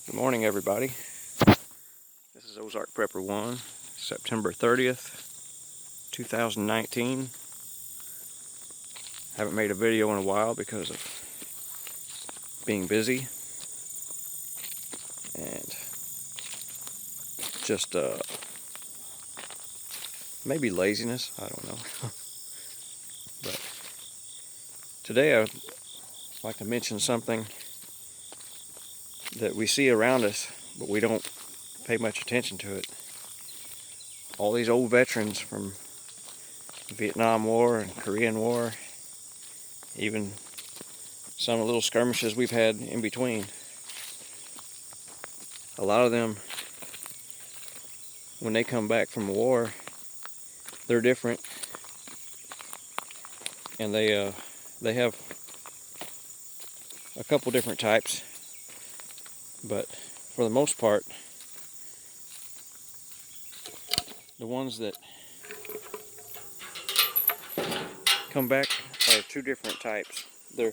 Good morning, everybody. This is Ozark Prepper 1, September 30th, 2019. Haven't made a video in a while because of being busy and just maybe laziness, I don't know. But today I'd like to mention something that we see around us, but we don't pay much attention to it. All these old veterans from the Vietnam War and Korean War, even some little skirmishes we've had in between. A lot of them, when they come back from war, they're different, and they have a couple different types, but for the most part, the ones that come back are two different types. They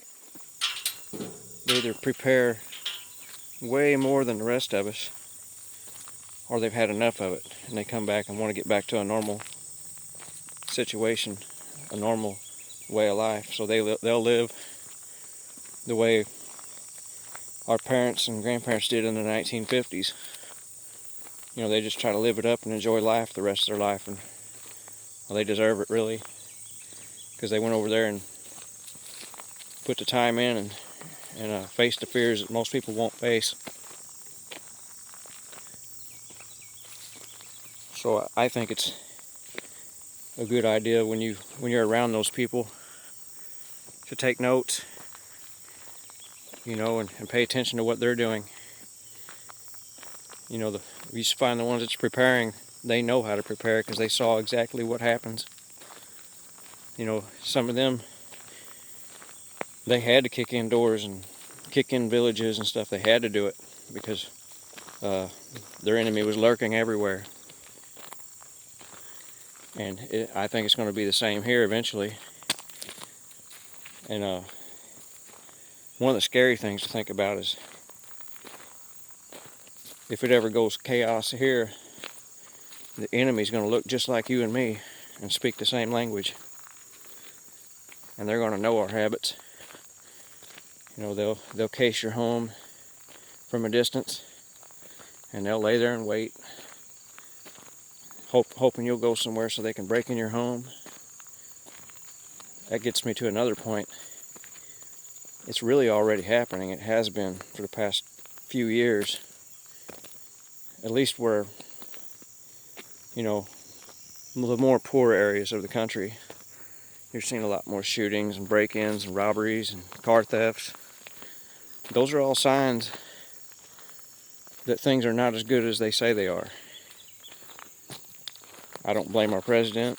either prepare way more than the rest of us, or they've had enough of it and they come back and want to get back to a normal situation, a normal way of life. So they'll live the way our parents and grandparents did in the 1950s. You know, they just try to live it up and enjoy life the rest of their life, and well, they deserve it, really, because they went over there and put the time in and faced the fears that most people won't face. So I think it's a good idea when you're around those people to take notes, you know, and pay attention to what they're doing. You know, you find the ones that's preparing, they know how to prepare because they saw exactly what happens. You know, some of them, they had to kick in doors and kick in villages and stuff. They had to do it because their enemy was lurking everywhere. And I think it's going to be the same here eventually. And one of the scary things to think about is if it ever goes chaos here, the enemy's going to look just like you and me and speak the same language. And they're going to know our habits. You know, they'll case your home from a distance, and they'll lay there and wait, hoping you'll go somewhere so they can break in your home. That gets me to another point. It's really already happening. It has been for the past few years, at least where, you know, the more poor areas of the country, you're seeing a lot more shootings and break-ins and robberies and car thefts. Those are all signs that things are not as good as they say they are. I don't blame our president.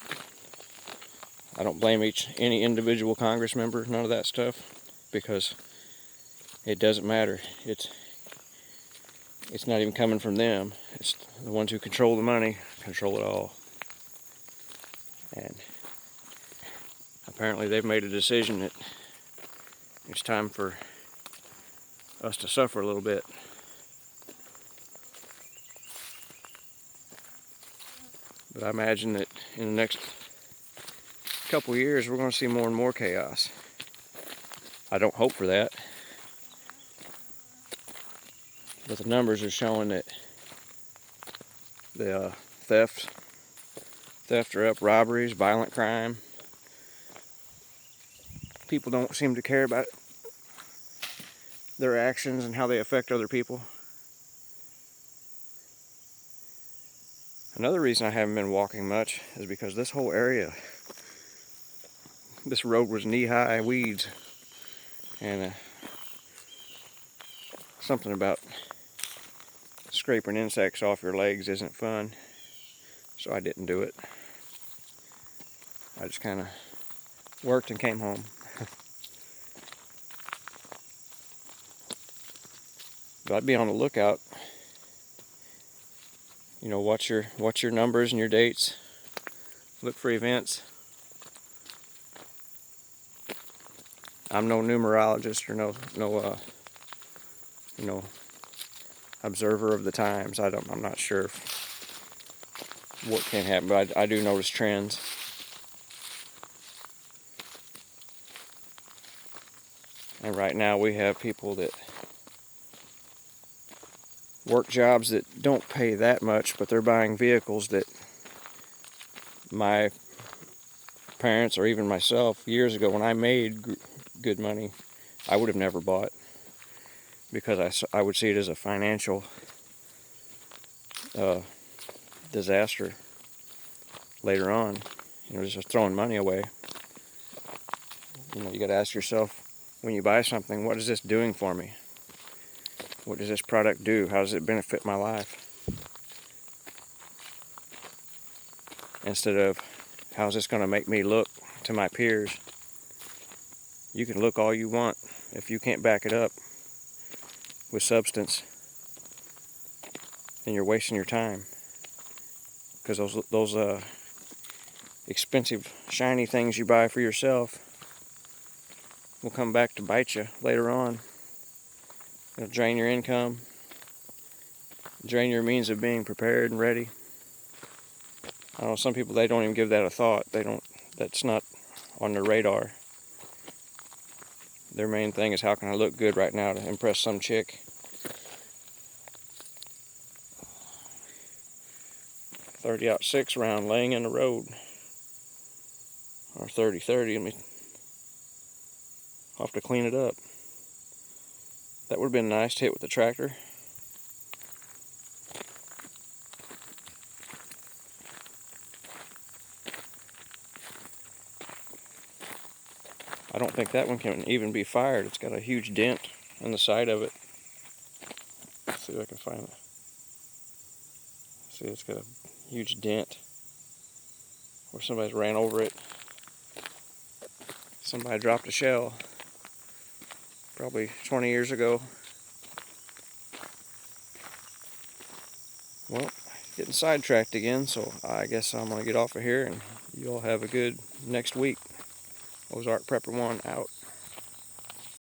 I don't blame any individual Congress member, none of that stuff, because it doesn't matter. It's not even coming from them. It's the ones who control the money, control it all. And apparently they've made a decision that it's time for us to suffer a little bit. But I imagine that in the next couple of years we're going to see more and more chaos. I don't hope for that, but the numbers are showing that the theft are up, robberies, violent crime. People don't seem to care about their actions and how they affect other people. Another reason I haven't been walking much is because this whole area, this road was knee-high weeds, and something about scraping insects off your legs isn't fun, so I didn't do it. I just kind of worked and came home. But I'd be on the lookout. You know, watch your numbers and your dates. Look for events. I'm no numerologist or no. You know, observer of the times. I'm not sure what can happen, but I do notice trends. And right now we have people that work jobs that don't pay that much, but they're buying vehicles that my parents or even myself years ago when I made good money, I would have never bought, because I would see it as a financial disaster later on. Just throwing money away. You got to ask yourself, when you buy something, what is this doing for me? What does this product do? How does it benefit my life? Instead of, how's this going to make me look to my peers? You can look all you want. If you can't back it up with substance, then you're wasting your time. Because those expensive, shiny things you buy for yourself will come back to bite you later on. It'll drain your income, drain your means of being prepared and ready. I know some people, they don't even give that a thought. That's not on their radar. Their main thing is, how can I look good right now to impress some chick? .30-06 round laying in the road. Or 30-30. I'll have to clean it up. That would have been nice to hit with the tractor. I don't think that one can even be fired. It's got a huge dent in the side of it. Let's see if I can find it. See, it's got a huge dent where somebody's ran over it. Somebody dropped a shell probably 20 years ago. Well, getting sidetracked again, so I guess I'm going to get off of here, and you all have a good next week. Ozark Prepper 1 out.